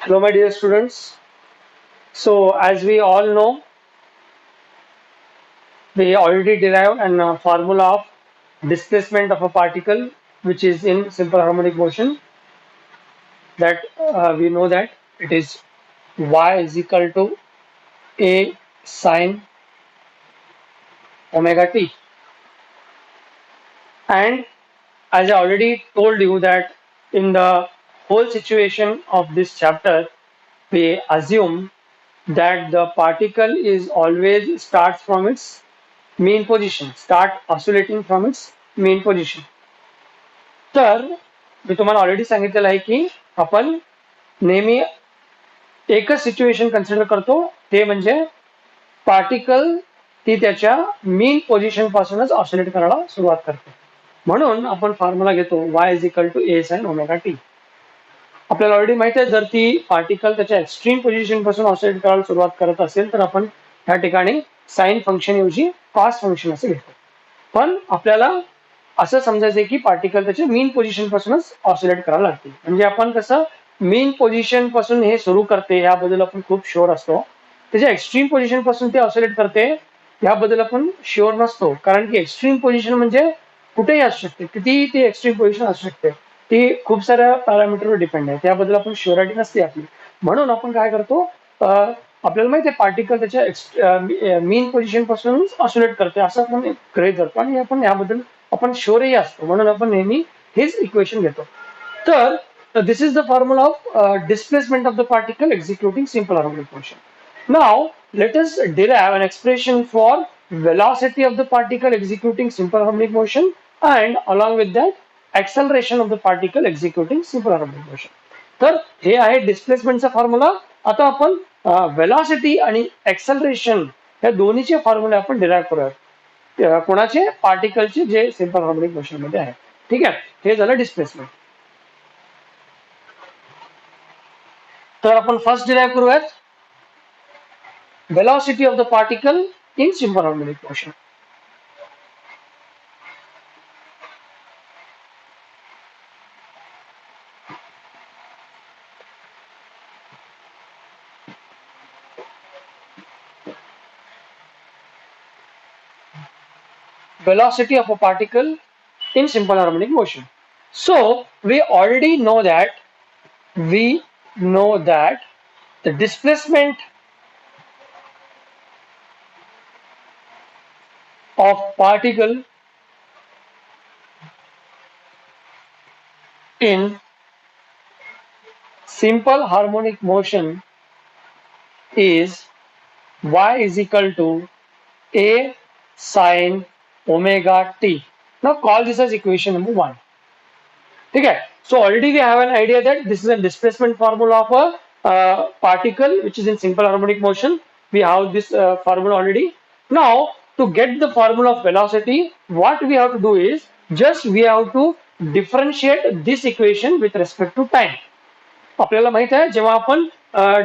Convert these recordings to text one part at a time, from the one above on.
Hello, my dear students. So, as we all know, we already derived a formula of displacement of a particle which is in simple harmonic motion. That we know that it is y is equal to a sine omega t. And as I already told you that in the whole situation of this chapter, we assume that the particle is always starts from its mean position, start oscillating from its mean position. तर मी तुम्हाला already सांगितलेलं आहे की आपण नेहमी एकच situation consider करतो, ते म्हणजे पार्टिकल ती त्याच्या मीन पोझिशन पासूनच ऑसिलेट करायला सुरुवात करते. म्हणून आपण फॉर्म्युला घेतो y is equal to A sine omega T. आपल्याला ऑलरेडी माहिती आहे, जर ती पार्टिकल त्याच्या एक्स्ट्रीम पोझिशन पासून ऑसिलेट करायला सुरुवात करत असेल तर आपण या ठिकाणी साइन फंक्शन ऐवजी कॉस फंक्शन असं घेतो. पण आपल्याला असं समजायचं की पार्टिकल त्याच्या मीन पोझिशन पासूनच ऑसिलेट करायला लागते. म्हणजे आपण कसं मीन पोझिशन पासून हे सुरू करते याबद्दल आपण खूप शुअर असतो. त्याच्या एक्स्ट्रीम पोझिशन पासून ते ऑसिलेट करते याबद्दल आपण शुअर नसतो, कारण की एक्स्ट्रीम पोझिशन म्हणजे कुठेही असू शकते, कितीही ती एक्स्ट्रीम पोझिशन असू शकते, ती खूप साऱ्या पॅरामीटरवर डिपेंड आहे, त्याबद्दल आपण शुअरिटी नसते आपली. म्हणून आपण काय करतो, आपल्याला माहिती आहे पार्टिकल त्याच्या मीन पोझिशन पासून ऑसिलेट करते असं आपण गृहीत धरतो आणि आपण याबद्दल आपण शुअरही असतो. म्हणून आपण नेहमी हेच इक्वेशन घेतो. तर this is the formula of displacement of the particle executing simple harmonic motion. Now let us derive an expression for velocity of the particle executing simple harmonic motion and along with that acceleration of the particle executing simple harmonic motion. तर हे आहे डिस्प्लेसमेंटचा formula. आता आपण velocity आणि acceleration या दोन्हीचे फॉर्म्युले आपण derive करूयात. कोणाचे? पार्टिकलचे, जे सिंपल हार्मोनिक मोशन मध्ये आहे. ठीक आहे, हे झालं डिस्प्लेसमेंट. तर आपण फर्स्ट डिराइव्ह करूयात velocity of the particle in simple harmonic motion. Velocity of a particle in simple harmonic motion. So we already know that the displacement of particle in simple harmonic motion is y is equal to a sine omega t. Now call this as equation number 1. Okay, so already we have an idea that this is a displacement formula of a particle which is in simple harmonic motion. We have this formula already. Now to get the formula of velocity, what we have to do is just we have to differentiate this equation with respect to time. आपल्याला माहित आहे, जेव्हा आपण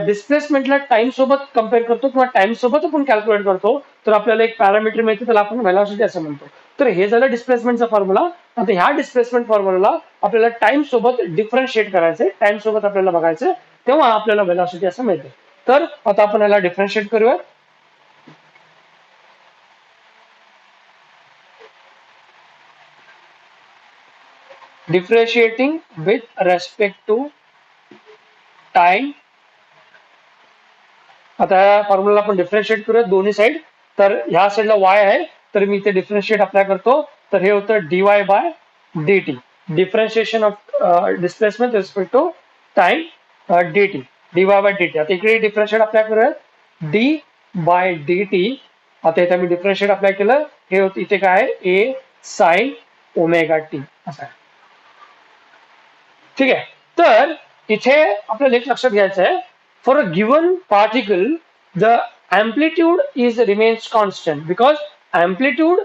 डिस्प्लेसमेंटला time सोबत compare करतो किंवा time सोबत आपण कॅल्क्युलेट करतो, तर आपल्याला एक पॅरामीटर मिळते, त्याला आपण व्हेलॉसिटी असं म्हणतो. तर हे झालं डिस्प्लेसमेंटचा फॉर्म्युला. आता ह्या डिस्प्लेसमेंट फॉर्म्युलाला आपल्याला टाइम सोबत डिफरन्शिएट करायचंय, टाइम सोबत आपल्याला बघायचं, तेव्हा आपल्याला व्हेलॉसिटी असं मिळते. तर आता आपण याला डिफरन्शिएट करूया. Differentiating with respect to time. आता या फॉर्म्युला आपण डिफरन्शिएट करूया दोन्ही साइड. तर ह्या साइडला y आहे, तर मी इथे डिफरन्शिएट अप्लाय करतो, तर हे होतं dy by dt. Differentiation of displacement respect to time dt, dy by dt. आता इकडे डिफरन्शिएट अप्लाय करूया d बाय dt. आता इथे मी डिफरन्शिएट अप्लाय केलं, हे होतं इथे काय आहे a sin ओमेगा t असं आहे. ठीक आहे, तर इथे आपल्याला एक लक्षात घ्यायचं आहे, for a given particle the amplitude remains constant because amplitude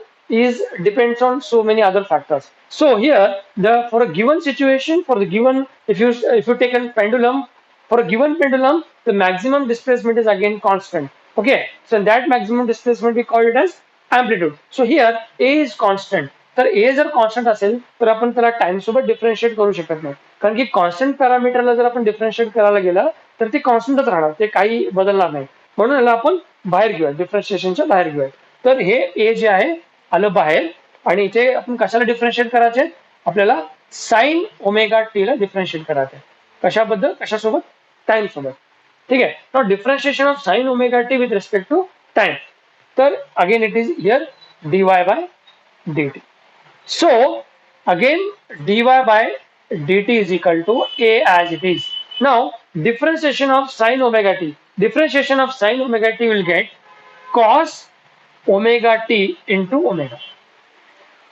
depends on so many other factors. So here for a given situation, for the given, if you take a pendulum, for a given pendulum the maximum displacement is again constant. Okay, so that maximum displacement we call it as amplitude. So here a is constant. तर ए जर constant असेल तर आपण त्याला time सोबत differentiate करू शकत नाही, कारण की कॉन्स्टंट पॅरामीटरला जर आपण डिफरन्शिएट करायला गेलं तर ते कॉन्स्टंटच राहणार, ते काही बदलणार नाही. म्हणून याला आपण बाहेर घेऊया, डिफरन्शिएशनच्या बाहेर घेऊया. तर हे ए जे आहे आलं बाहेर, आणि इथे आपण कशाला डिफरन्शिएट करायचे, आपल्याला साइन ओमेगा टी ला डिफरन्शिएट करायचं. कशाबद्दल, कशासोबत, टाइम सोबत. ठीक आहे. Now differentiation of sine omega T with respect to time. तर again it is here dy by dt. So again dy by dt is equal to a as it is. Now differentiation of sin omega t. Differentiation of sin omega t will get cos omega t into omega.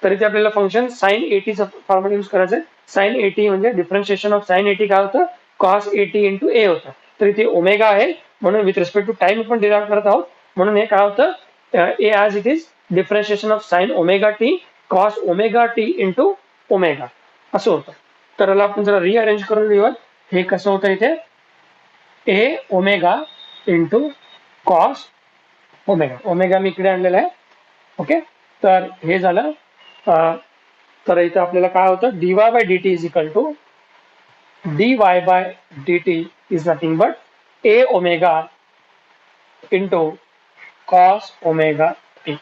तर इथे आपल्याला function sin at चा formula use करायचा आहे. sin at म्हणजे differentiation of sin at काय होतं, cos at into a होतं. तर इथे ओमेगा आहे, म्हणून विथ रिस्पेक्ट टू टाइम आपण डिराइव्ह करत आहोत. म्हणून हे काय होतं, a as it is differentiation of sin omega T cos omega T into omega असं होतं. तर याला आपण जरा रिअरेंज करून लिहूयात. हे कसं होतं, इथे a omega into cos omega. Omega मी इकडे आणलेला आहे. ओके, तर हे झालं. तर इथे आपल्याला काय होतं, dy by dt is equal to dy by dt is nothing but a omega into cos omega t.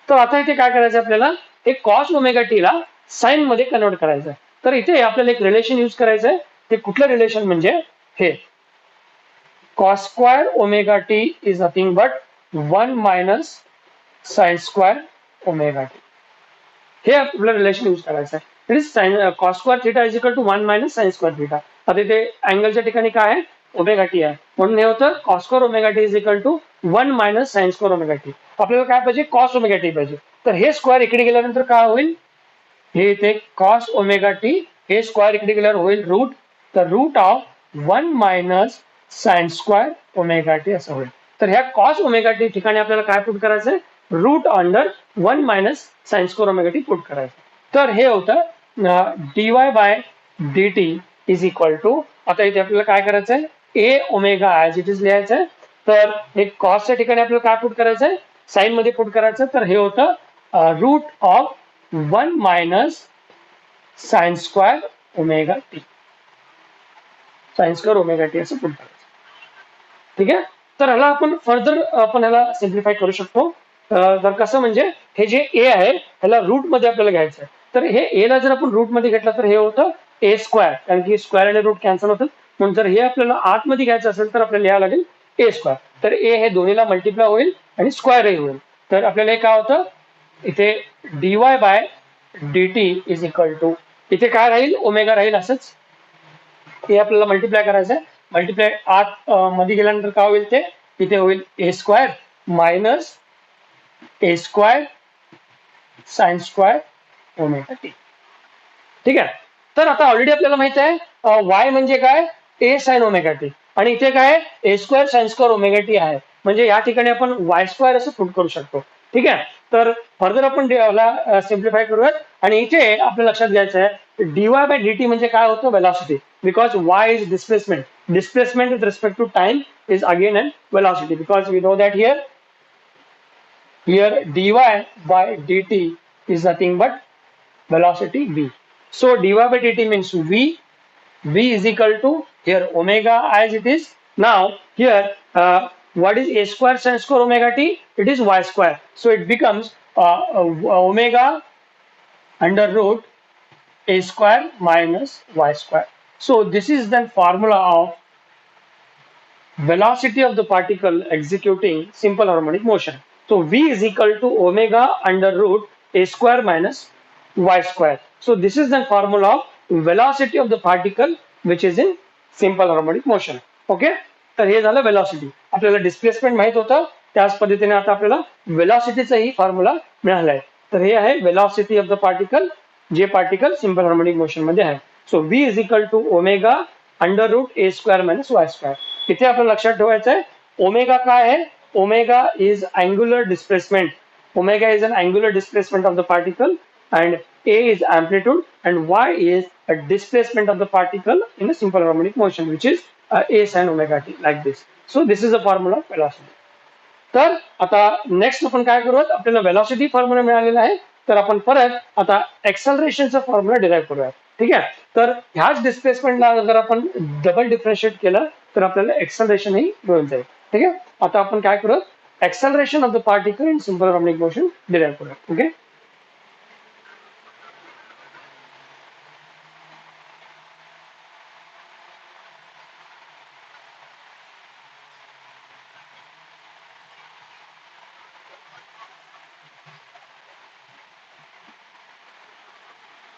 तर आता इथे काय करायचं आपल्याला, एक cos ओमेगा टी ला साइन मध्ये कन्वर्ट करायचं आहे. तर इथे आपल्याला एक रिलेशन यूज करायचं आहे. ते कुठलं रिलेशन म्हणजे हे cos square omega T is nothing but 1 minus sine square omega T. हे आपलं रिलेशन यूज करायचं आहे. It is sine cos square theta is equal to 1 minus sine square theta. आता इथे अँगलच्या ठिकाणी काय आहे, ओमेगा टी आहे, म्हणून हे होतं cos square omega T is equal to 1 minus sine square omega T. आपल्याला काय पाहिजे, cos ओमेगा टी पाहिजे. तर हे स्क्वायर इकडे गेल्यानंतर काय होईल, हे इथे cos ओमेगा टी, हे स्क्वायर इकडे गेल्यावर होईल रूट. तर root of 1 minus sine square omega t असं होईल. तर ह्या cos ओमेगा टी ठिकाणी आपल्याला काय पुट करायचं आहे, root under 1 minus sine square omega t put करायचं. तर हे होतं dy by dt is equal to, आता इथे आपल्याला काय करायचं आहे, a omega as it is लिहायचं आहे. तर हे कॉसच्या ठिकाणी आपल्याला काय पुट करायचं आहे, साइन मध्ये पुट करायचं. तर हे होतं root of 1 minus sine square omega t. Sine square omega t असं पुट करायचं. ठीक आहे. तर ह्याला आपण फर्दर आपण ह्याला सिम्प्लिफाय करू शकतो. तर कसं म्हणजे, हे जे ए आहे ह्याला रूट मध्ये आपल्याला घ्यायचं आहे. तर हे ए ला जर आपण रूट मध्ये घेतलं तर हे होतं ए स्क्वायर, कारण की स्क्वायर आणि रूट कॅन्सल होतं. म्हणून जर हे आपल्याला आतमध्ये घ्यायचं असेल तर आपल्याला लिहावं लागेल ए स्क्वायर. तर ए हे दोन्हीला मल्टिप्लाय होईल आणि स्क्वायरही होईल. तर आपल्याला हे काय होतं, इथे dy by dt is equal to, इथे काय राहील, ओमेगा राहील असंच. हे आपल्याला मल्टिप्लाय करायचं आहे. मल्टिप्लाय आत मध्ये गेल्यानंतर काय होईल, ते इथे होईल A square minus A square sine square omega T. ठीक आहे. तर आता ऑलरेडी आपल्याला माहित आहे y म्हणजे काय, ए साइन ओमेगा टी, आणि इथे काय A square sine square omega T आहे. म्हणजे या ठिकाणी आपण वाय स्क्वायर असं पुट करू शकतो. ठीक आहे. तर फर्दर आपण याला सिम्प्लिफाय करूयात. आणि इथे आपल्या लक्षात घ्यायचं आहे, dy बाय dt म्हणजे काय होतं, velocity. Because y is displacement. Displacement with respect to time is again an velocity, because we know that here dy by dt is nothing but velocity v. So dy by dt means v is equal to here omega as it is. Now here what is a square sin square omega t, it is y square. So it becomes omega under root a square minus y square. So this is the formula of velocity of the particle executing simple harmonic motion. So v is equal to omega under root a square minus y square. So this is the formula of velocity of the particle which is in simple harmonic motion. Okay. तर हे झालं velocity. आपल्याला displacement माहित होतं, त्याच पद्धतीने आता आपल्याला वेलॉसिटीचाही फॉर्म्युला मिळाला आहे. तर हे आहे वेलॉसिटी ऑफ द पार्टिकल, जे पार्टिकल सिंपल हार्मोनिक मोशन मध्ये आहे. So v is equal to omega under root a square minus y square. इथे आपल्याला लक्षात ठेवायचं आहे, ओमेगा काय आहे, omega is angular displacement. Omega is an angular displacement of the particle, and a is amplitude, and y is a displacement of the particle in a simple harmonic motion, which is a sin omega t, like this. So this is the formula of velocity. तर आता next आपण काय करूयात, आपल्याला velocity formula मिळालेला आहे. तर आपण परत आता एक्सेलरेशनचा फॉर्म्युला डिराइव्ह करूयात. ठीक आहे. तर ह्याच डिस्प्लेसमेंटला जर आपण डबल डिफरन्शिएट केलं तर आपल्याला एक्सेलरेशन ही मिळून जाईल. ठीक आहे. आता आपण काय करू, acceleration of the particle in simple harmonic motion derive करूया. ओके.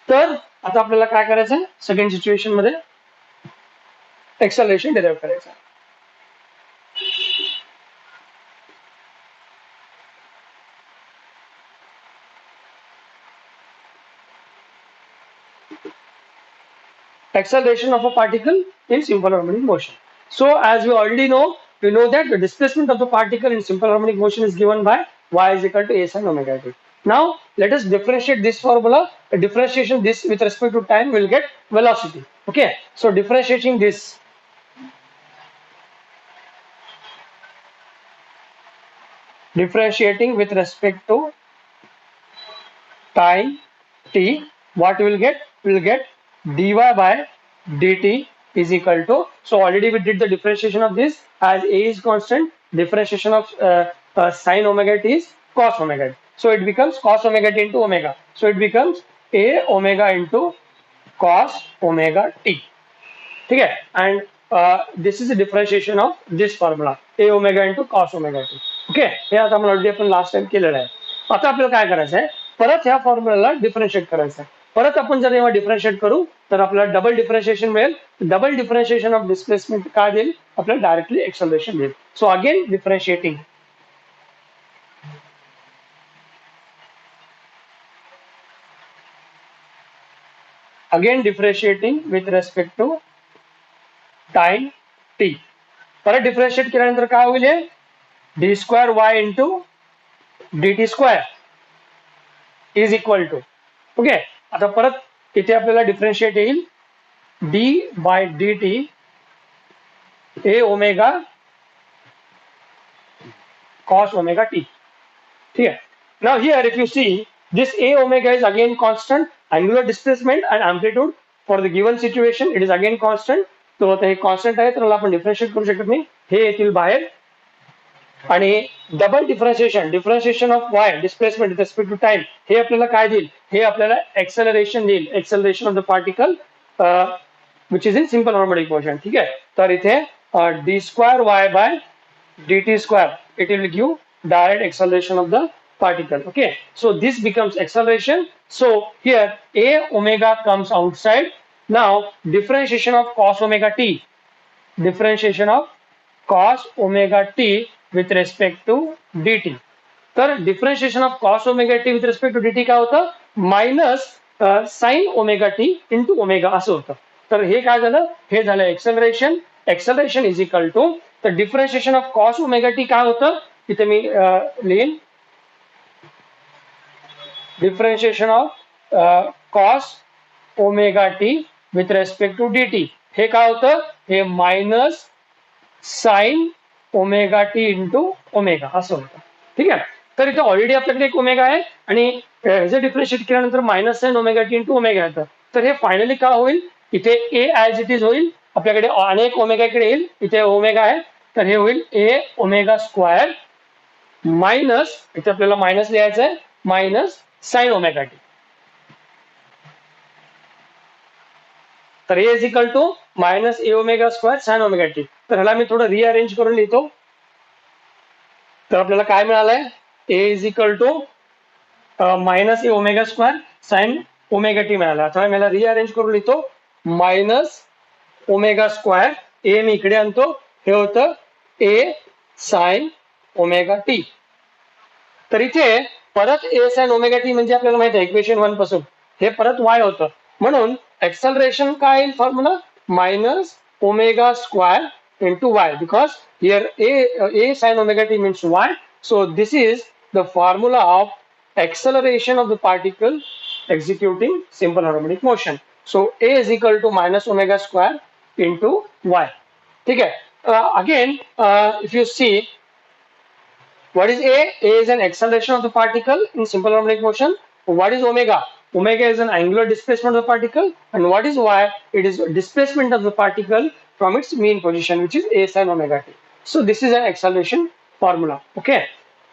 तर आता आपल्याला काय करायचं आहे, सेकंड सिच्युएशन मध्ये एक्सेलरेशन डिराइव्ह करायचं आहे. Acceleration of a particle in simple harmonic motion. So as we already know, we know that the displacement of the particle in simple harmonic motion is given by y is equal to a sin omega t. Now let us differentiate this formula. A differentiation this with respect to time will get velocity. Okay, so differentiating this, differentiating with respect to time t, what we will get? We will get dy by dt is equal to, so already we did the differentiation of this, as a is constant, differentiation of sine omega t is cos omega t, so it becomes cos omega t into omega, so it becomes a omega into cos omega t. ठीक है. And this is the differentiation of this formula, a omega into cos omega t. Okay, हे आता आपण already आपण last time केलेलं आहे. आता आपल्याला काय करायचं आहे, परत ह्या फॉर्म्युलाला डिफरन्शिएट करायचं आहे. परत आपण जर जेव्हा डिफरन्शिएट करू तर आपल्याला डबल डिफरन्शिएशन मिळेल. डबल डिफरन्शिएशन ऑफ डिस्प्लेसमेंट काय देईल, आपल्याला डायरेक्टली एक्सेलरेशन देईल. So again differentiating, again differentiating with respect to time t. परत डिफरन्शिएट केल्यानंतर काय होईल, d square y into d t square is equal to. Okay, आता परत इथे आपल्याला डिफरन्शिएट येईल d by d t a omega cos omega T. ठीक है. Now here if you see this a omega is again constant, angular displacement and amplitude for the given situation it is again constant. तो आता हे constant आहे तर मला आपण differentiate करू शकत नाही, हे येतील बाहेर. आणि double differentiation of y displacement with respect to time, हे आपल्याला काय देईल, हे आपल्याला एक्सेलरेशन देईल, acceleration of the particle which is in simple harmonic motion. ठीक आहे. तर इथे d square y by d t square it will give direct acceleration of the particle. Okay, so this becomes acceleration. So here a omega comes outside. Now differentiation of cos omega t, differentiation of cos omega t with respect to dt. तर differentiation of cos omega t with respect to dt काय होतं, minus sin omega t into omega असं होतं. तर हे काय झालं, हे झालं acceleration. Acceleration is equal to, तर differentiation of cos omega t काय होतं, इथे मी लिहिन differentiation of cos omega T with respect to D T, हे काय होतं, हे minus sine omega T into omega असं होतं. ठीक आहे. तर इथे ऑलरेडी आपल्याकडे एक ओमेगा आहे आणि हे डिफरन्शिएट केल्यानंतर minus sine omega T into omega येतं. तर हे फायनली काय होईल, इथे ए ॲज इट इज होईल, आपल्याकडे अनेक ओमेगा इकडे येईल, इथे ओमेगा आहे तर हे होईल ए ओमेगा स्क्वायर मायनस, इथे आपल्याला मायनस लिहायचं आहे, मायनस साइन ओमेगा टी. तर A is equal to minus A omega square sine omega T. तर ह्याला मी थोडं रिअरेंज करून लिहितो. तर आपल्याला काय मिळालंय, A is equal to minus A omega square sine omega T मिळाला. आता मी ह्याला रिअरेंज करून लिहितो, मायनस ओमेगा स्क्वायर, ए मी इकडे आणतो, हे होतं ए साइन ओमेगा टी. तर इथे परत ए साइन ओमेगा टी म्हणजे आपल्याला माहिती आहे इक्वेशन 1 पासून हे परत वाय होतं, म्हणून एक्सेलरेशन काय येईल formula, minus omega square into Y, because here A sine omega T means Y. So this is the formula of acceleration of the particle executing simple harmonic motion. So a is equal to minus omega square into y. ठीक है. Again, if you see, what is a? A is an acceleration of the particle in simple harmonic motion. What is omega? Omega is an angular displacement of the particle, and what is y? It is displacement of the particle from its mean position, which is a sin omega t. So this is an acceleration formula. Okay.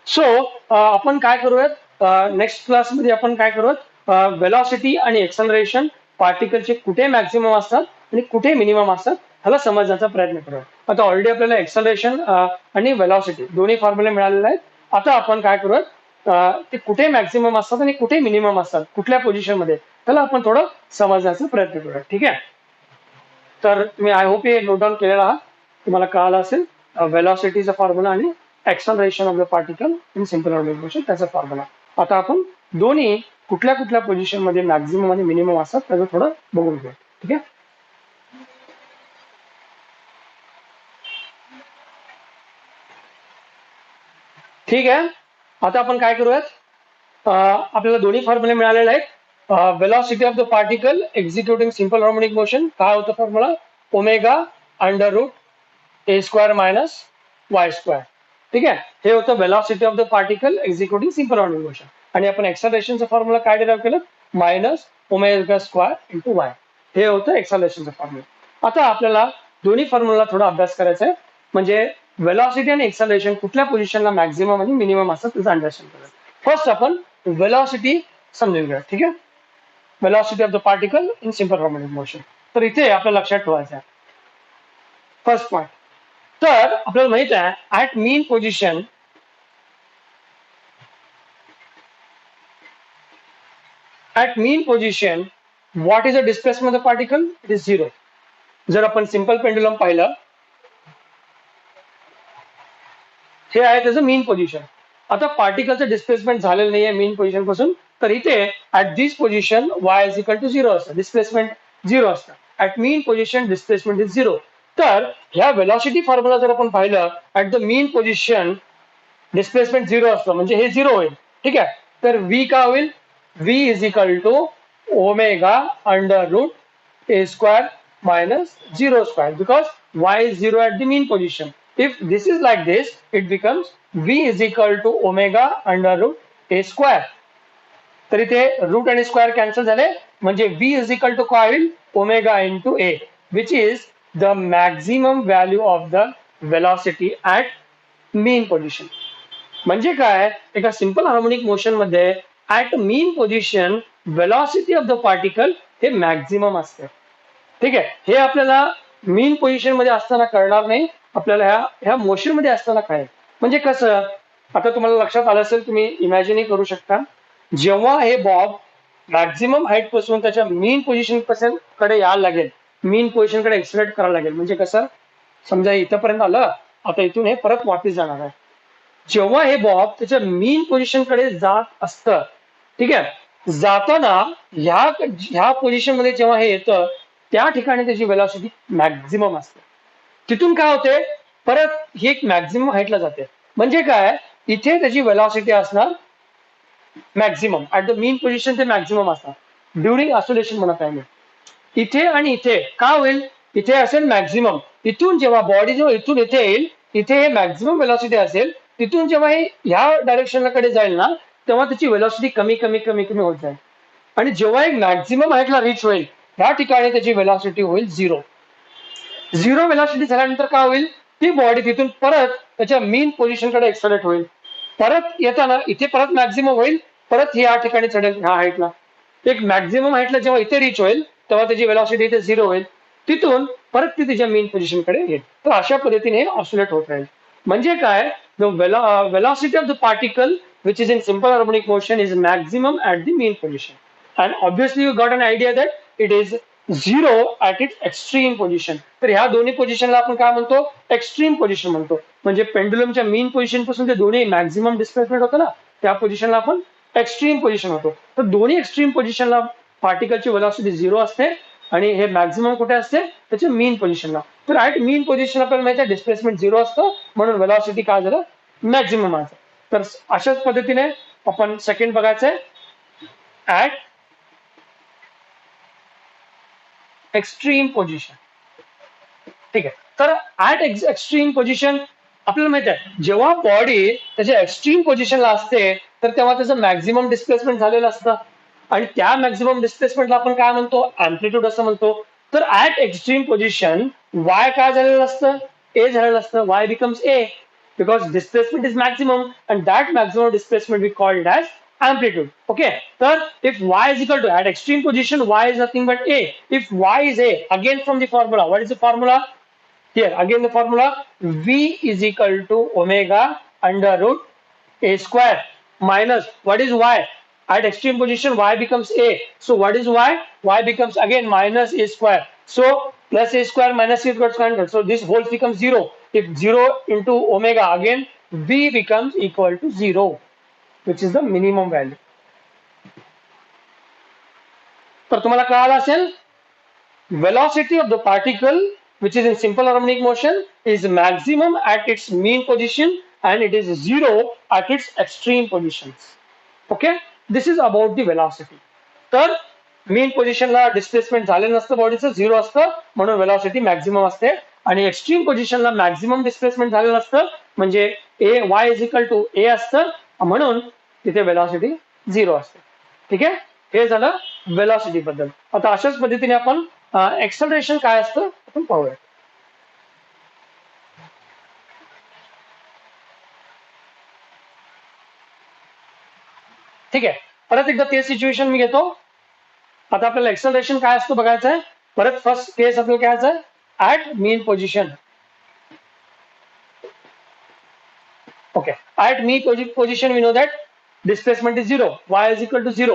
So आपण काय करूयात next क्लासमध्ये आपण काय करूयात velocity आणि acceleration पार्टिकलचे कुठे maximum असतात आणि कुठे मिनिमम असतात ह्याला समजण्याचा प्रयत्न करूया. आता ऑलरेडी आपल्याला एक्सेलरेशन आणि वेलॉसिटी दोन्ही फॉर्म्युले मिळालेले आहेत. आता आपण काय करूयात ते कुठे मॅक्सिमम असतात आणि कुठे मिनिमम असतात कुठल्या पोझिशन मध्ये त्याला आपण थोडं समजण्याचा प्रयत्न करूया. ठीक आहे. तर तुम्ही आय होप हे नोट डाऊन केलेला आहात. तुम्हाला कळालं असेल वेलॉसिटीचा फॉर्म्युला आणि acceleration of the particle in simple harmonic motion त्याचा फॉर्म्युला. आता आपण दोन्ही कुठल्या कुठल्या पोझिशन मध्ये मॅक्सिमम आणि मिनिमम असतात त्याचं थोडं बघून घेऊ. ठीक आहे. ठीक आहे. आता आपण काय करूयात आपल्याला दोन्ही फॉर्म्युले मिळालेले आहेत. Velocity of the particle executing simple harmonic motion काय होतं formula omega under root a square minus y square. ठीक आहे. हे होतं velocity of the particle executing simple harmonic motion. आणि आपण एक्सेलरेशनचं फॉर्म्युला काय डिराइव्ह केलं minus omega square into Y. हे होतं एक्सेलरेशनचं फॉर्म्युला. आता आपल्याला दोन्ही फॉर्म्युला थोडा अभ्यास करायचा आहे म्हणजे वेलॉसिटी आणि एक्सेलरेशन कुठल्या पोझिशनला मॅक्सिमम आणि मिनिमम असतं त्याचं अंडरस्टँड करूया. फर्स्ट आपण वेलॉसिटी समजून घेऊया. ठीक आहे. Velocity of the particle in simple harmonic motion. तर इथे आपल्या लक्षात ठेवायचं आहे फर्स्ट पॉइंट. तर आपल्याला माहित आहे at mean position what is the displacement of the particle it is 0. जर आपण सिंपल पेंडुलम पाहिलं हे आहे त्याचं मीन पोझिशन. आता पार्टिकलचं डिस्प्लेसमेंट झालेलं नाहीये मीन पोझिशन पासून तर इथे at this position y is equal to 0 असतं डिस्प्लेसमेंट 0 असतं. At mean position displacement is 0. तर ह्या वेलॉसिटी फॉर्म्युला जर आपण पाहिलं at the mean position displacement 0 असतं म्हणजे हे 0 होईल. ठीक आहे. तर व्ही का होईल v is equal to omega under root a square minus 0 square because y is 0 at the mean position. If this is like this, it becomes v is equal to omega under root a square. तर इथे route आणि square cancel झाले म्हणजे v is equal to काय होईल omega into a which is the maximum value of the velocity at mean position. म्हणजे काय एका सिंपल हार्मोनिक मोशन मध्ये at mean position velocity of the particle हे मॅक्झिमम असते. ठीक आहे. हे आपल्याला मीन पोझिशन मध्ये असताना कळणार नाही आपल्याला ह्या मोशन मध्ये असताना काय म्हणजे कसं आता तुम्हाला लक्षात आलं असेल तुम्ही इमॅजिन करू शकता जेव्हा हे बॉब मॅक्झिमम हाईट पासून त्याच्या मीन पोझिशन कडे यायला लागेल मीन पोझिशन कडे एक्सलेट करायला लागेल म्हणजे कसं समजा इथंपर्यंत आलं आता इथून हे परत वापस जाणार आहे. जेव्हा हे बॉब त्याच्या मीन पोझिशन कडे जात असतं ठीक आहे जाताना ह्या पोझिशन मध्ये जेव्हा हे येतं त्या ठिकाणी त्याची वेलॉसिटी मॅक्झिमम असते. तिथून काय होते परत ही एक मॅक्झिमम हाईटला जाते म्हणजे काय इथे त्याची वेलॉसिटी असणार maximum at the mean position ते मॅक्झिमम असणार ड्युरिंग ऑसिलेशन म्हणत आहे मी. इथे आणि इथे काय होईल इथे असेल मॅक्झिमम इथून जेव्हा बॉडी जेव्हा इथून इथे येईल इथे हे मॅक्झिमम वेलॉसिटी असेल तिथून जेव्हा हे ह्या डायरेक्शनला कडे जाईल ना तेव्हा त्याची वेलॉसिटी कमी कमी कमी कमी होत जाईल आणि जेव्हा एक मॅक्झिमम हाईटला रीच होईल ह्या ठिकाणी त्याची वेलॉसिटी होईल 0. 0 वेलॉसिटी झाल्यानंतर काय होईल ती बॉडी तिथून परत त्याच्या मीन पोझिशन कडे एक्सलेट होईल. परत येताना इथे परत मॅक्झिमम होईल परत या ठिकाणी चढेल ह्या हाईटला. एक मॅक्झिमम हाईटला जेव्हा इथे रीच होईल तेव्हा त्याची वेलॉसिटी इथे 0 होईल तिथून परत ती तिच्या मीन पोझिशन कडे येईल. तर अशा पद्धतीने ऑसिलेट होत राहील. म्हणजे काय the velocity of the particle which is in simple harmonic motion is maximum at the mean position and obviously you got an idea that it is 0 at its extreme position. तर ह्या दोन्ही पोझिशनला आपण काय म्हणतो एक्स्ट्रीम पोझिशन म्हणतो म्हणजे पेंडुलमच्या मीन position पासून ते दोन्ही मॅक्झिमम डिस्प्लेसमेंट होतं ना त्या पोझिशनला आपण एक्स्ट्रीम पोझिशन होतो. तर दोन्ही एक्स्ट्रीम पोझिशनला पार्टिकलची वेलॉसिटी 0 असते आणि हे मॅक्झिमम कुठे असते त्याच्या मीन पोझिशनला. तर ऍट मीन पोझिशन आपल्याला माहिती आहे डिस्प्लेसमेंट 0 असतं म्हणून वेलॉसिटी काय झालं मॅक्झिमम आहे. तर अशाच पद्धतीने आपण सेकंड बघायचंय ऍट एक्स्ट्रीम पोझिशन. ठीक आहे. तर ऍट एक्स्ट्रीम पोझिशन आपल्याला माहित आहे जेव्हा बॉडी त्याच्या एक्स्ट्रीम पोझिशनला असते तर तेव्हा त्याचं मॅक्झिमम डिस्प्लेसमेंट झालेलं असतं आणि त्या मॅक्झिमम डिस्प्लेसमेंटला आपण काय म्हणतो, अँप्लिट्यूड असं म्हणतो. तर ऍट एक्स्ट्रीम पोझिशन वाय काय झालेलं असतं, ए झालेलं असतं. Y becomes a because displacement is maximum and that maximum displacement we call it as amplitude. Okay, so if y is equal to, at extreme position y is nothing but a. If y is a, again from the formula, what is the formula? Here again the formula, v is equal to omega under root a square minus, what is y? At extreme position y becomes a, so what is y? Y becomes again minus a square, so plus a square minus a gets cancelled, so this whole becomes 0. If 0 into omega, again v becomes equal to 0, which is the minimum value. तर तुम्हाला कळालं असेल, velocity of the particle which is in simple harmonic motion is maximum at its mean position and it is 0 at its extreme positions. Okay, this is about the velocity. तर mean position ला displacement झालेलं नसतं, बॉडीचं 0 असतं म्हणून velocity maximum असते. आणि extreme पोझिशनला मॅक्झिमम डिस्प्लेसमेंट झालेलं असतं म्हणजे ए वाय इज इक्वल टू ए असतं म्हणून तिथे velocity 0 असते. ठीक आहे, हे झालं वेलॉसिटी बद्दल. आता अशाच पद्धतीने आपण एक्सेलरेशन काय असतं आपण पाहूया. ठीक आहे, परत एकदा ते सिच्युएशन मी घेतो. आता आपल्याला एक्सेलरेशन काय असतं बघायचं आहे. परत फर्स्ट केस आपल्याला काय आहे, at mean position. Okay, at mean position we know that displacement is 0, y is equal to 0.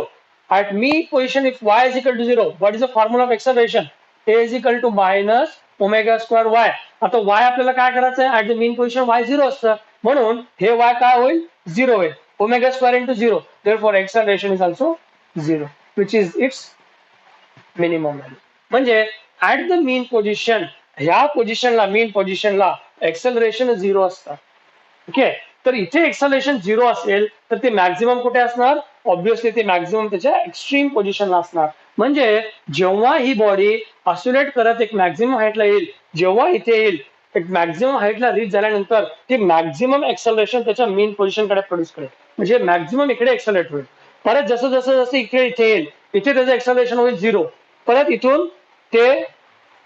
At me position, if y is equal to 0, what is the formula of acceleration? A is equal to minus omega square y. आता y आपल्याला काय करायचं आहे, at the mean position y 0 असतं म्हणून हे y काय होईल, 0 होईल. Omega square into 0, therefore acceleration is also 0, which is its minimum value. म्हणजे ऍट द मीन पोझिशन, ह्या पोझिशनला मीन पोझिशनला एक्सेलरेशन 0 असतं. ओके, तर इथे एक्सेलरेशन 0 असेल तर ते मॅक्झिमम कुठे असणार, ऑब्व्हियसली ते मॅक्झिमम त्याच्या एक्स्ट्रीम पोझिशनला असणार. म्हणजे जेव्हा ही बॉडी ऑसिलेट करत एक मॅक्झिमम हाईटला येईल, जेव्हा इथे येईल एक मॅक्झिमम हाईटला रीच झाल्यानंतर ते मॅक्झिमम एक्सेलरेशन त्याच्या मेन पोझिशनकडे प्रोड्यूस करेल. म्हणजे मॅक्झिमम इकडे एक्सेलरेट होईल. परत जसं जसं जसं इथे येईल इथे त्याचं एक्सेलरेशन होईल 0. परत इथून ते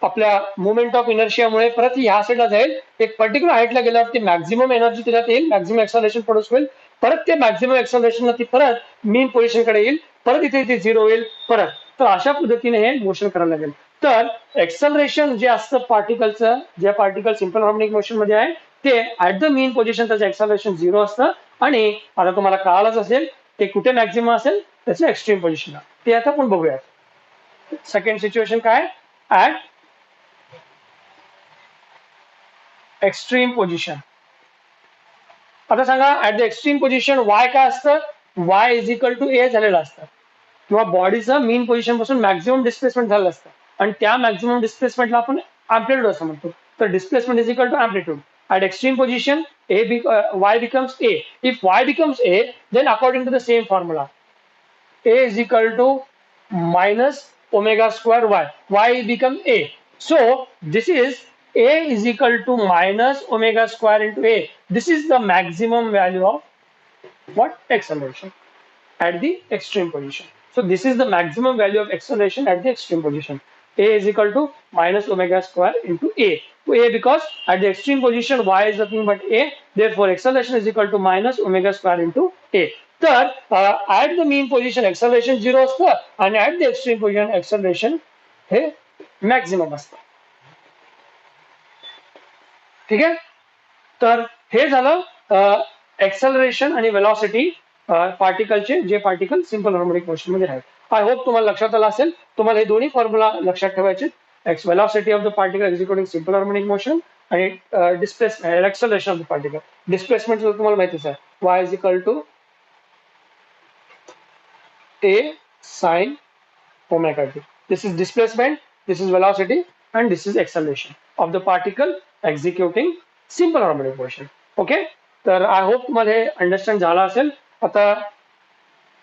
आपल्या मुवमेंट ऑफ इनर्शियामुळे परत ह्या साईडला जाईल, एक पर्टिक्युलर हाईटला गेल्यावरती मॅक्झिमम एनर्जी त्याच्यात येईल, मॅक्झिमम एक्सेलरेशन प्रोड्यूस होईल. परत ते मॅक्झिमम एक्सेलरेशन ती परत मीन पोझिशनकडे येईल, परत इथे इथे 0 होईल परत. तर अशा पद्धतीने हे मोशन करायला लागेल. तर एक्सेलरेशन जे असतं पार्टिकलचं, जे पार्टिकल सिंपल हार्मोनिक मोशन मध्ये आहे ते ऍट द मीन पोझिशन त्याचं एक्सेलरेशन 0 असतं. आणि आता तुम्हाला कळालंच असेल ते कुठे मॅक्झिमम असेल, त्याचं एक्स्ट्रीम पोझिशनला. ते आता आपण बघूया. सेकंड सिच्युएशन काय, ऍट एक्स्ट्रीम पोझिशन. आता सांगा at the extreme position Y काय असतं, वाय इज इक्वल टू ए झालेलं असतं किंवा बॉडीचं मीन पोझिशन पासून मॅक्झिमम डिस्प्लेसमेंट झालेलं असतं आणि त्या मॅक्झिमम डिस्प्लेसमेंटला आपण अँप्लिट्यूड असं म्हणतो. तर displacement is equal to amplitude. At extreme position, y becomes a. If y becomes a, then according to the same formula, a is equal to minus omega square y. Y become a. So this is a is equal to minus omega square into a. This is the maximum value of what, acceleration at the extreme position. So this is the maximum value of acceleration at the extreme position. A is equal to minus omega square into a. A because at the extreme position y is nothing but a. Therefore acceleration is equal to minus omega square into a. तर at the mean position acceleration 0 असतं आणि at the extreme position acceleration हे maximum असतं. ठीक आहे, तर हे झालं एक्सेलरेशन आणि वेलॉसिटी पार्टिकलचे, जे पार्टिकल सिंपल हार्मोनिक मोशन मध्ये आहेत. आय होप तुम्हाला लक्षात आलं असेल. तुम्हाला हे दोन्ही फॉर्म्युला लक्षात ठेवायचे, velocity of the particle executing simple harmonic motion आणि displacement acceleration of the particle. Displacement तुम्हाला माहितीच आहे, y is equal to a sin omega t. This is displacement, this is velocity and this is acceleration of the particle executing simple harmonic motion. Okay, तर I hope तुम्हाला हे understand झालं असेल. आता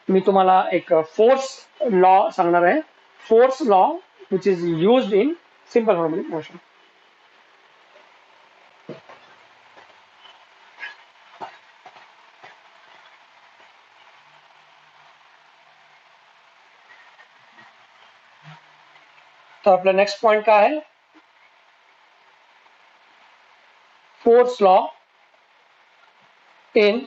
मी तुम्हाला एक फोर्स लॉ सांगणार आहे, force law which is used in simple harmonic motion. तो आपला नेक्स्ट पॉइंट काय आहे? Force law in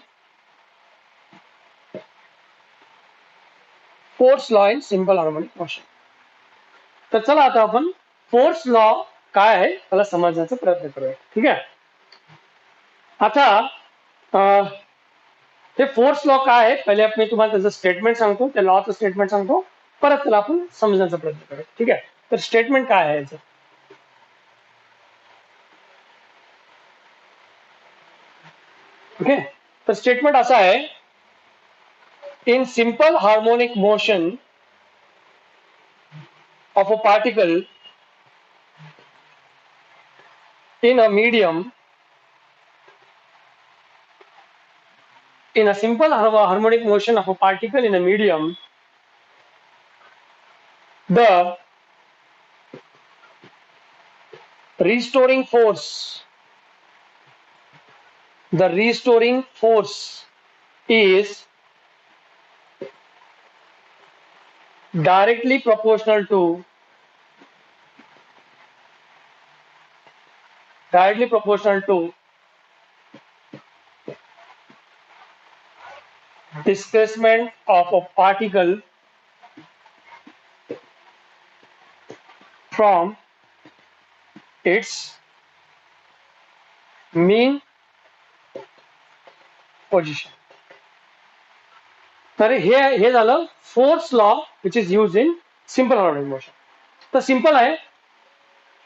simple harmonic motion. तर चला आता आपण फोर्स लॉ काय आहे त्याला समजण्याचा प्रयत्न करूया. ठीक आहे. आता हे फोर्स लॉ काय आहे पहिले मी तुम्हाला त्याचं स्टेटमेंट सांगतो, त्या लॉचं स्टेटमेंट सांगतो, परत त्याला आपण समजण्याचा प्रयत्न करूया. ठीक आहे. तर स्टेटमेंट काय आहे याचं? ओके. तर स्टेटमेंट असं आहे, in simple harmonic motion of a particle in a medium, in a simple harmonic motion of a particle in a medium, the restoring force is directly proportional to displacement of a particle from its mean position. तर हे झालं force law which is use in simple harmonic motion. तर simple आहे,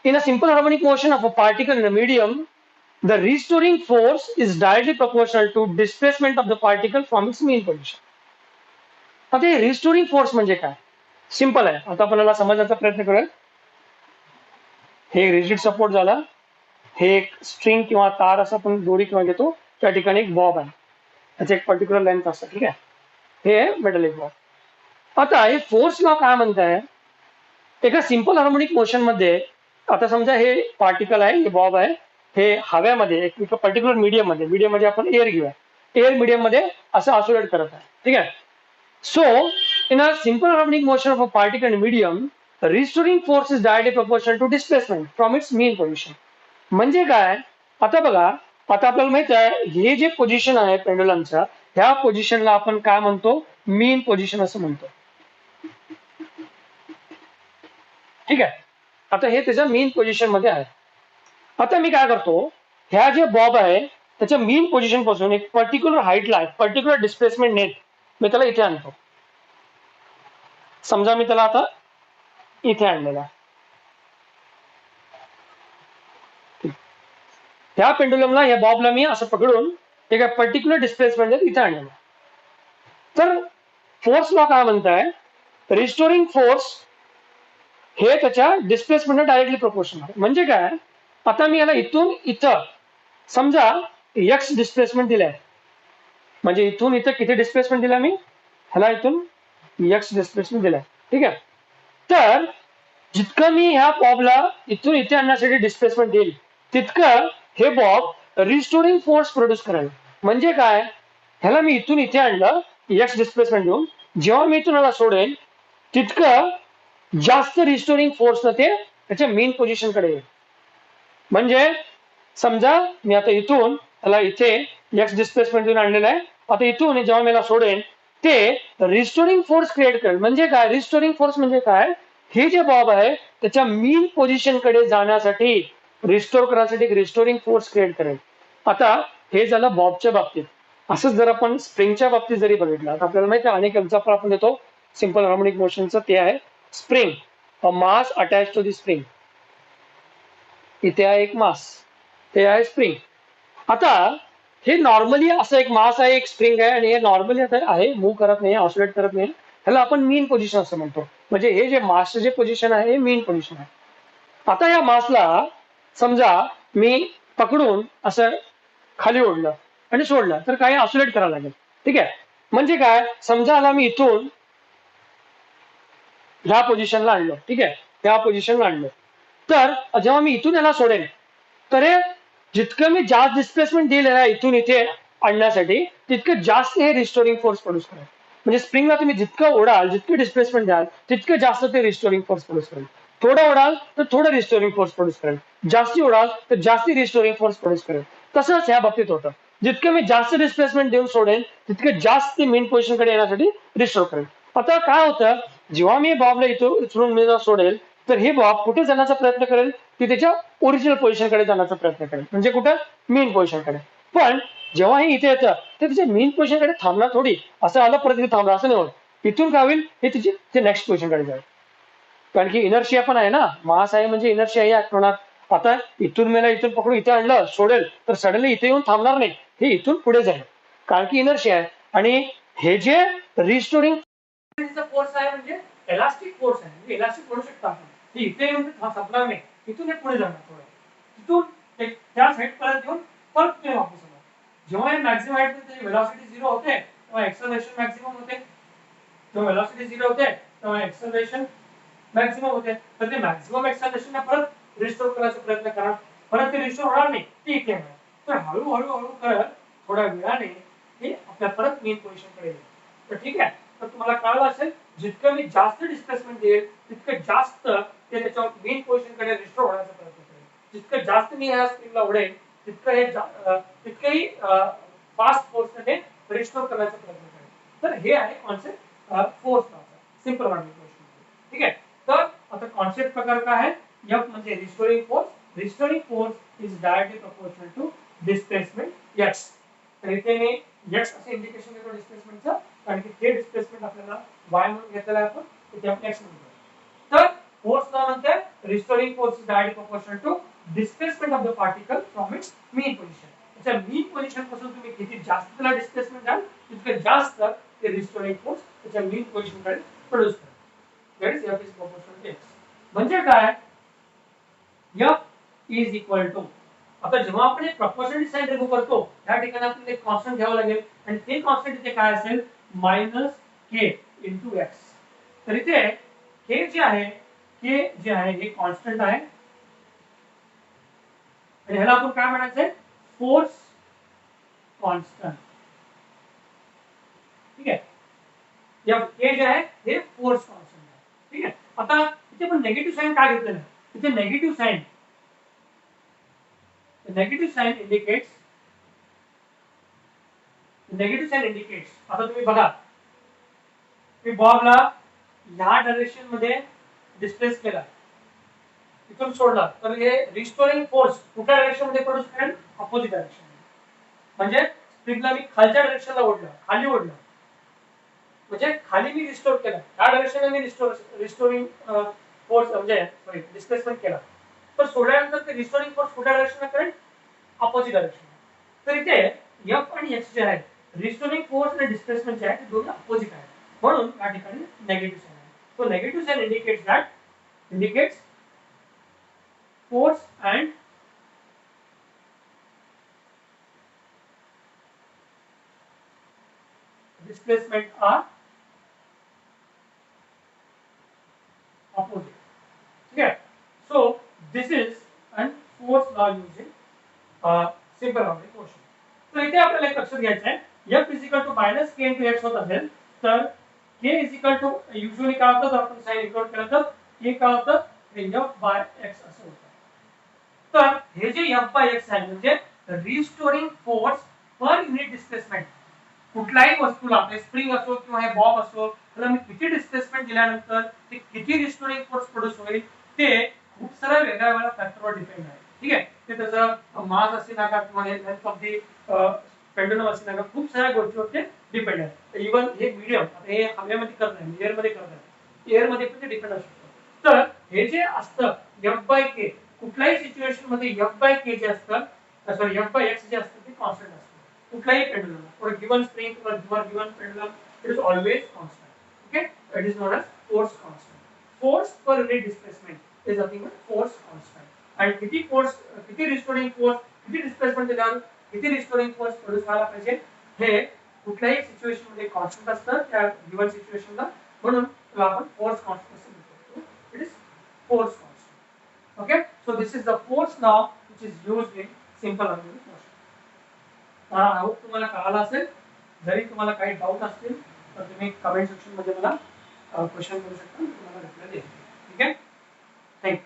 in a simple harmonic motion of a particle in a medium, the restoring force is directly proportional to displacement of the particle from its mean position. आता हे restoring force म्हणजे काय? Simple आहे. आता आपल्याला समजण्याचा प्रयत्न करूया. हे रिजिड सपोर्ट झाला, हे एक स्ट्रिंग किंवा तार असं आपण दोरी किंवा घेतो, त्या ठिकाणी एक बॉब आहे, त्याचे एक पर्टिक्युलर लेंथ असतं. ठीक आहे. हे मेटलिक बॉब. आता हे फोर्स लॉ काय म्हणताय, एका सिंपल हार्मोनिक मोशन मध्ये आता समजा हे पार्टिकल आहे, हे बॉब आहे, हे हव्यामध्ये एक पर्टिक्युलर मीडियम मध्ये आपण एअर घेऊया, एअर मीडियम मध्ये असं ऑसिलेट करत आहे. ठीक आहे. So in a simple harmonic motion of a particle in medium, restoring force is directly proportional to displacement from its mean position. म्हणजे काय? आता बघा, आता आपल्याला माहित आहे हे जे पोझिशन आहे पेंडुलमच्या, ह्या पोझिशनला आपण काय म्हणतो? मीन पोझिशन असं म्हणतो. ठीक आहे. आता हे त्याच्या मीन पोझिशन मध्ये आहे. आता मी काय करतो, ह्या जे बॉब आहे त्याच्या मीन पोझिशन पासून एक पर्टिक्युलर हाईटला पर्टिक्युलर डिस्प्लेसमेंट नेट मी त्याला इथे आणतो. समजा मी त्याला आता इथे आणलेला, ह्या पेंडुलमला ह्या बॉबला मी असं पकडून एका पर्टिक्युलर डिस्प्लेसमेंट इथे आणलेला. तर फोर्स लॉ काय म्हणताय, रिस्टोरिंग फोर्स हे त्याच्या डिस्प्लेसमेंट डायरेक्टली प्रोपोर्शनल आहे. म्हणजे काय? आता मी याला इथून इथं समजा एक्स डिस्प्लेसमेंट दिलाय, म्हणजे इथून इथं किती डिस्प्लेसमेंट दिला मी, ह्याला इथून एक्स डिस्प्लेसमेंट दिलाय. ठीक आहे. तर जितकं मी ह्या बॉबला इथून इथे आणण्यासाठी डिस्प्लेसमेंट देईल, तितकं हे बॉब रिस्टोरिंग फोर्स प्रोड्यूस करेल. म्हणजे काय? ह्याला मी इथून इथे आणलं एक्स डिस्प्लेसमेंट देऊन, जेव्हा मी इथून ह्याला सोडेल तितकं जास्त रिस्टोरिंग फोर्स न ते त्याच्या मेन पोझिशन कडे येईल. म्हणजे समजा मी आता इथून त्याला इथे एक्स डिस्प्लेसमेंट देऊन आणलेलं आहे, आता इथून जेव्हा मी सोडेन ते रिस्टोरिंग फोर्स क्रिएट करेल. म्हणजे काय? रिस्टोरिंग फोर्स म्हणजे काय? हे जे बॉब आहे त्याच्या मीन पोझिशन कडे जाण्यासाठी, रिस्टोर करण्यासाठी एक रिस्टोरिंग फोर्स क्रिएट करेल. आता हे झालं बॉबच्या बाबतीत. असंच जर आपण स्प्रिंगच्या बाबतीत जरी बघितलं, तर आपल्याला माहिती आहे अनेक एक्झाम्पल आपण देतो सिंपल हार्मोनिक मोशनचं, ते आहे spring, a mass attach to the spring. इथे आहे एक मास, ते आहे स्प्रिंग. आता हे नॉर्मली असं एक मास आहे, एक स्प्रिंग आहे, आणि हे नॉर्मली आहे मूव्ह करत नाही, ऑसिलेट करत नाही, ह्याला आपण मीन पोझिशन असं म्हणतो. म्हणजे हे जे मासचं जे पोझिशन आहे हे मीन पोझिशन आहे. आता या मासला समजा मी पकडून असं खाली ओढलं आणि सोडलं तर काही ऑसिलेट करायला लागेल. ठीक आहे. म्हणजे काय? समजा आला मी इथून ह्या पोझिशनला आणलं, ठीक आहे, ह्या पोझिशनला आणलं, तर जेव्हा मी इथून याला सोडेन तर हे जितकं मी जास्त डिस्प्लेसमेंट देईल इथून इथे आणण्यासाठी, तितकं जास्त हे रिस्टोरिंग फोर्स प्रोड्यूस करेल. म्हणजे स्प्रिंगला तुम्ही जितकं ओढाल, जितकं डिस्प्लेसमेंट द्याल, तितकं जास्त ते रिस्टोरिंग फोर्स प्रोड्यूस करेल. थोडं उडाल तर थोडं रिस्टोरिंग फोर्स प्रोड्यूस करेल, जास्ती उडाल तर जास्ती रिस्टोरिंग फोर्स प्रोड्यूस करेल. तसंच ह्या बाबतीत होतं, जितकं मी जास्त डिस्प्लेसमेंट देऊन सोडेल तितकं जास्त मेन पोझिशनकडे येण्यासाठी रिस्टोर करेल. आता काय होतं, जेव्हा मी बॉबला इथून उचलून मी सोडेल तर हे बॉब कुठे जाण्याचा प्रयत्न करेल, की त्याच्या ओरिजिनल पोझिशनकडे जाण्याचा प्रयत्न करेल, म्हणजे कुठं मेन पोझिशनकडे. पण जेव्हा हे इथे येतं तर त्याच्या मेन पोझिशनकडे थांबणार थोडी, असं आलं परत इथे थांबणार असं नाही होत. इथून काय होईल, हे तिचे नेक्स्ट पोझिशनकडे जाईल. कारण की इनर्शिया पण आहे ना, मास आहे म्हणजे इनर्शिया ऍक्ट होणार. आता इथून मला इथून पकडून इथे आणलं सोडेल तर सडनली इथे येऊन थांबणार नाही, हे इथून पुढे जाईल कारण की इनर्शिया आहे. आणि हे जे रिस्टोरिंग फोर्स आहे म्हणजे एलास्टिक फोर्स आहे, म्हणजे इलास्टिक म्हणू शकता आपण. इथे येऊन संपणार नाही, इथून पुढे जाणार थोडं, तिथून त्या साईड पर्यंत येऊन परत तुम्ही वापस येणार. जेव्हा हे मॅक्सिमम हाईट व्हेलॉसिटी 0 होते तेव्हा एक्सेलरेशन मॅक्सिमम होते, जेव्हा व्हेलॉसिटी 0 होते तेव्हा एक्सेलरेशन मॅक्सिमम होते. तर ते मॅक्सिमम एक्सेलरेशन परत रिस्टोर करायचा प्रयत्न करा, परत ते रिस्टोर होणार नाही, ठीक आहे. तर हळूहळू हळू करत थोड्या वेळाने हे आपल्या परत मेन पोझिशनकडे येईल. तर ठीक आहे, तर तुम्हाला कळलं असेल, जितकं मी जास्त डिस्प्लेसमेंट देईल तितकं जास्त ते त्याच्या मेन पोझिशनकडे रिस्टोर होण्याचा प्रयत्न करेल. जितकं जास्त मी या स्प्रिंगला उडेल तितकं हे तितकंही फास्ट फोर्सने रिस्टोर करण्याचा प्रयत्न करेल. तर हे आहे कॉन्सेप्ट फोर्स लॉचा, सिंपल क्वेश्चन. ठीक आहे, तर आता कॉन्सेप्ट प्रकार काय आहे, F म्हणजे restoring force. Restoring force is directly proportional to displacement x. तर इथे मी x असे इंडिकेशन देतो डिस्प्लेसमेंटचं, कारण की ते डिस्प्लेसमेंट आपल्याला y म्हणून घेतलेलं आहे आपण, इथे आपण x म्हणून घेतो. तर फोर्स लॉ म्हणते restoring force is directly proportional to displacement of the particle from its mean position. त्याच्या मीन पोझिशन पासून तुम्ही किती जास्त त्याला डिस्प्लेसमेंट द्याल तितकं जास्त ते रिस्टोरिंग फोर्स त्याच्या मीन पोझिशनकडे प्रोड्यूस करेल. That is F is proportional to x. म्हणजे काय, F is equal to, आता जेव्हा आपण एक प्रपोर्शनल साइन रिमूव्ह करतो त्या ठिकाणी आपल्याला एक कॉन्स्टंट घ्यावं लागेल, आणि ते कॉन्स्टंट इथे काय असेल, -k into x. तर इथे k जे आहे हे कॉन्स्टंट आहे, आणि ह्याला आपण काय म्हणायचंय, फोर्स कॉन्स्टंट. ठीक आहे, या k जे आहे हे फोर्स कॉन्स्टंट आहे. ठीक आहे, आता इथे पण नेगेटिव्ह साइन काय घेतलेलं आहे, इथे नेगेटिव्ह साइन indicates आता तुम्ही बघा, मी बॉबला ह्या डायरेक्शन मध्ये डिस्प्लेस केला, इथून सोडला, तर हे रिस्टोरिंग फोर्स कुठल्या डायरेक्शन मध्ये प्रोड्यूस करेल, अपोजिट डायरेक्शन. म्हणजे स्प्रिंगला मी खालच्या डायरेक्शनला ओढलं, खाली ओढलं, म्हणजे खाली मी रिस्टोर केला, ह्या डायरेक्शनला मी रिस्टोरिंग फोर्स म्हणजे सॉरी डिस्प्लेसमेंट केला. तर सोडल्यानंतर ते रिस्टोरिंग फोर्स कुठल्या डायरेक्शनला करेल, अपोजिट डायरेक्शन. तर इथे F आणि x जे आहे रिस्टोरिंग फोर्स आणि डिस्प्लेसमेंट जे आहे ते दोन्ही अपोजिट आहेत, म्हणून या ठिकाणी नेगेटिव्ह साइन आहे. So negative sine indicates force and displacement are opposite. ठीक है, so this is an force law using simple harmonic motion. तर इथे आपल्याला एक लक्षात घ्यायचं आहे, F is equal to minus k into x होत असेल तर k is equal to usually काय होतं, जर आपण साइन इन्क्लूड केलं तर k काय होतं, F by x असं होतं. तर हे जे F by x आहे म्हणजे restoring force per unit displacement. कुठल्याही वस्तूला स्प्रिंग असो किंवा हे बॉब असो, त्याला मी किती डिस्प्लेसमेंट दिल्यानंतर ते किती रिस्टोरिंग फोर्स प्रोड्यूस होईल ते खूप साऱ्या वेगळ्या वेगळ्या फॅक्टरवर डिपेंड आहे. ठीक आहे, ते त्याचं मास असेल ना का किंवा लेंथ ऑफ दी पेंडुलम असेल ना का, खूप साऱ्या गोष्टीवर ते डिपेंड आहे. इव्हन हे मीडियम हे हवेमध्ये करत नाही, एअर मध्ये करत नाही, एअर मध्ये पण ते डिपेंड असू शकतं. तर हे जे असतं F by k, कुठल्याही सिच्युएशन मध्ये F by k जे असतं, सॉरी F by x जे असतं ते कॉन्स्टंट असतं कुठल्याही pendulum for a given spring or for a given pendulum, it is always constant. Okay, it is known as force constant. Force per unit displacement is nothing but force constant. And किती force, किती restoring force, किती displacement दिल्यावर किती restoring force produce व्हायला पाहिजे, हे कुठल्याही situation मध्ये कॉन्स्टंट असतं त्या गिवन सिच्युएशनला, म्हणून आपण फोर्स कॉन्स्टंट असं म्हणतो. It is force constant. Okay, so this is the force law which is used in simple harmonic motion. I hope तुम्हाला कळालं असेल. जरी तुम्हाला काही डाऊट असतील तर तुम्ही कमेंट सेक्शन मध्ये मला क्वेश्चन करू शकता, मी तुम्हाला रिप्लाय देईन. ठीक आहे. Thank